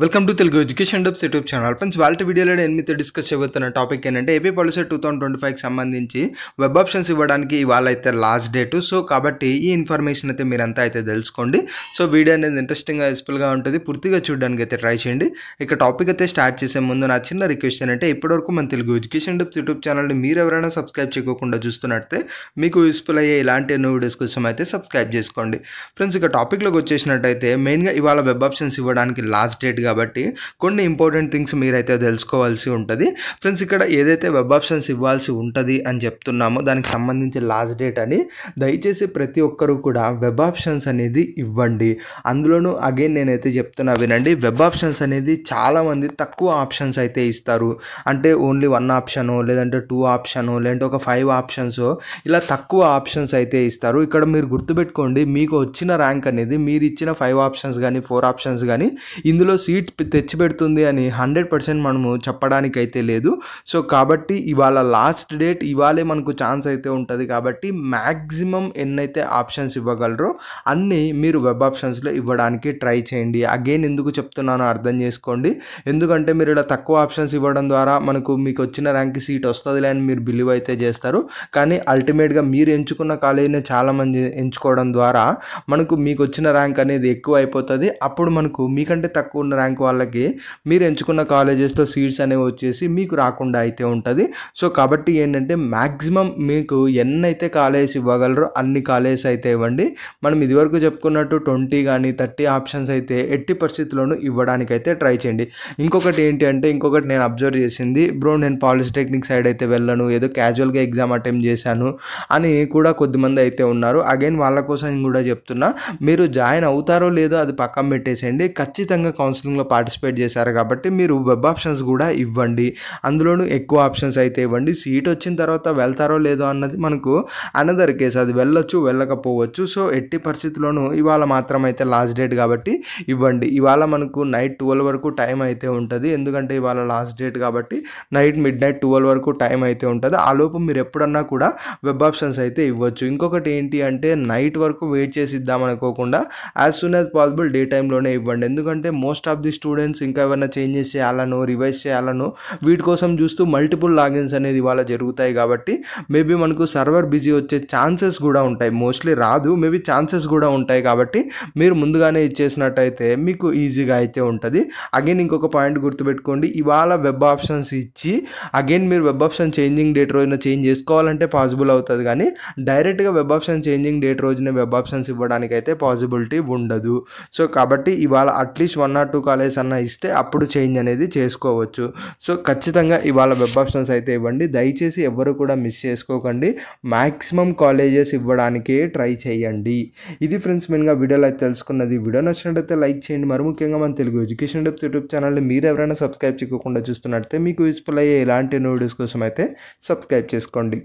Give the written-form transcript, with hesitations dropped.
Welcome to Telugu education dubs YouTube channel. Friends, వాళ్ళ వీడియోలో నేను మీతో డిస్కస్ చేయబోతున్న టాపిక్ ఏంటంటే ఏపీ పాలిసీ 2025కి సంబంధించి వెబ్ ఆప్షన్స్ ఇవ్వడానికి ఇవాళ అయితే లాస్ట్ డేటు. సో కాబట్టి ఈ ఇన్ఫర్మేషన్ అయితే మీరంతా అయితే తెలుసుకోండి. సో వీడియో అనేది ఇంట్రెస్టింగ్గా యూస్ఫుల్గా ఉంటుంది, పూర్తిగా చూడడానికి అయితే ట్రై చేయండి. ఇక టాపిక్ అయితే స్టార్ట్ చేసే ముందు నా చిన్న రిక్వెస్ట్ ఏంటంటే ఇప్పటివరకు మన తెలుగు ఎడ్యుకేషన్ డబ్స్ యూట్యూబ్ ఛానల్ని మీరు ఎవరైనా సబ్స్క్రైబ్ చేయకుండా చూస్తున్నట్టే మీకు యూస్ఫుల్ అయ్యే ఇలాంటి ఎన్నో వీడియోస్ కోసం అయితే సబ్స్క్రైబ్ చేసుకోండి. ఫ్రెండ్స్, ఇక టాపిక్లోకి వచ్చేసినట్టయితే మెయిన్గా ఇవాళ వెబ్ ఆప్షన్స్ ఇవ్వడానికి లాస్ట్ డేట్ కాబట్టి కొన్ని ఇంపార్టెంట్ థింగ్స్ మీరైతే తెలుసుకోవాల్సి ఉంటుంది. ఫ్రెండ్స్, ఇక్కడ ఏదైతే వెబ్ ఆప్షన్స్ ఇవ్వాల్సి ఉంటుంది అని చెప్తున్నామో దానికి సంబంధించి లాస్ట్ డేట్ అని దయచేసి ప్రతి ఒక్కరూ కూడా వెబ్ ఆప్షన్స్ అనేది ఇవ్వండి. అందులోనూ అగైన్ నేనైతే చెప్తున్నా వినండి, వెబ్ ఆప్షన్స్ అనేది చాలామంది తక్కువ ఆప్షన్స్ అయితే ఇస్తారు. అంటే ఓన్లీ 1 ఆప్షను, లేదంటే 2 ఆప్షను, లేదంటే ఒక 5 ఆప్షన్స్, ఇలా తక్కువ ఆప్షన్స్ అయితే ఇస్తారు. ఇక్కడ మీరు గుర్తుపెట్టుకోండి, మీకు వచ్చిన ర్యాంక్ అనేది మీరు ఇచ్చిన 5 ఆప్షన్స్ కానీ 4 ఆప్షన్స్ కానీ ఇందులో సీట్ తెచ్చిపెడుతుంది అని 100% మనము చెప్పడానికి అయితే లేదు. సో కాబట్టి ఇవాళ లాస్ట్ డేట్, ఇవాళే మనకు ఛాన్స్ అయితే ఉంటుంది. కాబట్టి మ్యాక్సిమం ఎన్నైతే ఆప్షన్స్ ఇవ్వగలరో అన్నీ మీరు వెబ్ ఆప్షన్స్లో ఇవ్వడానికి ట్రై చేయండి. అగైన్ ఎందుకు చెప్తున్నానో అర్థం చేసుకోండి. ఎందుకంటే మీరు ఇలా తక్కువ ఆప్షన్స్ ఇవ్వడం ద్వారా మీకు వచ్చిన ర్యాంక్కి సీట్ వస్తుందిలే అని మీరు బిలీవ్ అయితే చేస్తారు. కానీ అల్టిమేట్గా మీరు ఎంచుకున్న కాలేజీని చాలామంది ఎంచుకోవడం ద్వారా మీకు వచ్చిన ర్యాంక్ అనేది ఎక్కువ అయిపోతుంది. అప్పుడు మీకంటే తక్కువ ఉన్న ర్యాంక్ వాళ్ళకి మీరు ఎంచుకున్న కాలేజెస్లో సీట్స్ అనేవి వచ్చేసి మీకు రాకుండా అయితే ఉంటుంది. సో కాబట్టి ఏంటంటే మ్యాక్సిమం మీకు ఎన్నైతే కాలేజెస్ ఇవ్వగలరో అన్ని కాలేజెస్ అయితే ఇవ్వండి. మనం ఇదివరకు చెప్పుకున్నట్టు 20 కానీ 30 ఆప్షన్స్ అయితే ఎట్టి పరిస్థితుల్లోనూ ఇవ్వడానికి అయితే ట్రై చేయండి. ఇంకొకటి నేను అబ్జర్వ్ చేసింది, బ్రో నేను పాలిటెక్నిక్ సైడ్ అయితే వెళ్ళను, ఏదో క్యాజువల్గా ఎగ్జామ్ అటెంప్ట్ చేశాను అని కూడా కొద్దిమంది అయితే ఉన్నారు. అగైన్ వాళ్ళ కోసం కూడా చెప్తున్నా, మీరు జాయిన్ అవుతారో లేదో అది పక్కన పెట్టేసేయండి. ఖచ్చితంగా కౌన్సిలింగ్లో పార్టిసిపేట్ చేశారు కాబట్టి మీరు వెబ్ ఆప్షన్స్ కూడా ఇవ్వండి. అందులోనూ ఎక్కువ ఆప్షన్స్ అయితే ఇవ్వండి. సీట్ వచ్చిన తర్వాత వెళ్తారో లేదో అన్నది మనకు అనదర్ కేసు, అది వెళ్ళొచ్చు వెళ్ళకపోవచ్చు. సో ఎట్టి పరిస్థితుల్లోనూ ఇవాళ మాత్రం అయితే లాస్ట్ డేట్ కాబట్టి ఇవ్వండి. ఇవాళ మనకు నైట్ 12 వరకు టైం అయితే ఉంటుంది. ఎందుకంటే ఇవాళ లాస్ట్ డేట్ కాబట్టి మిడ్ నైట్ 12 వరకు టైం అయితే ఉంటుంది. ఆ లోపు మీరు ఎప్పుడన్నా కూడా వెబ్ ఆప్షన్స్ అయితే ఇవ్వచ్చు. ఇంకొకటి ఏంటి అంటే నైట్ వరకు వెయిట్ చేసి ఇద్దాం అనుకోకుండా as soon as possible day టైంలోనే ఇవ్వండి. ఎందుకంటే మోస్ట్ ఆఫ్ ది స్టూడెంట్స్ ఇంకా ఏమైనా చేంజెస్ చేయాలనో రివైజ్ చేయాలనో వీటి కోసం చూస్తూ మల్టిపుల్ లాగిన్స్ అనేది ఇవాళ జరుగుతాయి. కాబట్టి మేబీ మనకు సర్వర్ బిజీ వచ్చే ఛాన్సెస్ కూడా ఉంటాయి. మోస్ట్లీ రాదు, మేబీ ఛాన్సెస్ కూడా ఉంటాయి. కాబట్టి మీరు ముందుగానే ఇచ్చేసినట్టయితే మీకు ఈజీగా అయితే ఉంటుంది. అగైన్ ఇంకొక పాయింట్ గుర్తుపెట్టుకోండి, ఇవాళ వెబ్ ఆప్షన్స్ ఇచ్చి అగైన్ మీరు వెబ్ ఆప్షన్ చేంజింగ్ డేట్ రోజున చేంజ్ చేసుకోవాలంటే పాసిబుల్ అవుతుంది. కానీ డైరెక్ట్గా వెబ్ ఆప్షన్ చేంజింగ్ డేట్ రోజునే వెబ్ ఆప్షన్స్ ఇవ్వడానికి అయితే పాసిబిలిటీ ఉండదు. సో కాబట్టి ఇవాళ అట్లీస్ట్ 1 or 2 కాలేజెస్ అన్న ఇస్తే అప్పుడు చేంజ్ అనేది చేసుకోవచ్చు. సో ఖచ్చితంగా ఇవాళ వెబ్ ఆప్షన్స్ అయితే ఇవ్వండి. దయచేసి ఎవరు కూడా మిస్ చేసుకోకండి. మ్యాక్సిమం కాలేజెస్ ఇవ్వడానికే ట్రై చేయండి. ఇది ఫ్రెండ్స్ మెయిన్గా వీడియోలో అయితే తెలుసుకున్నది. వీడియో నచ్చినట్టయితే లైక్ చేయండి. మరి ముఖ్యంగా మన తెలుగు ఎడ్యుకేషన్ డబ్స్ యూట్యూబ్ ఛానల్ని మీరు ఎవరైనా సబ్స్క్రైబ్ చేయకుండా చూస్తున్నట్టయితే మీకు యూస్ఫుల్ అయ్యే ఇలాంటి వీడియోస్ కోసం అయితే సబ్స్క్రైబ్ చేసుకోండి.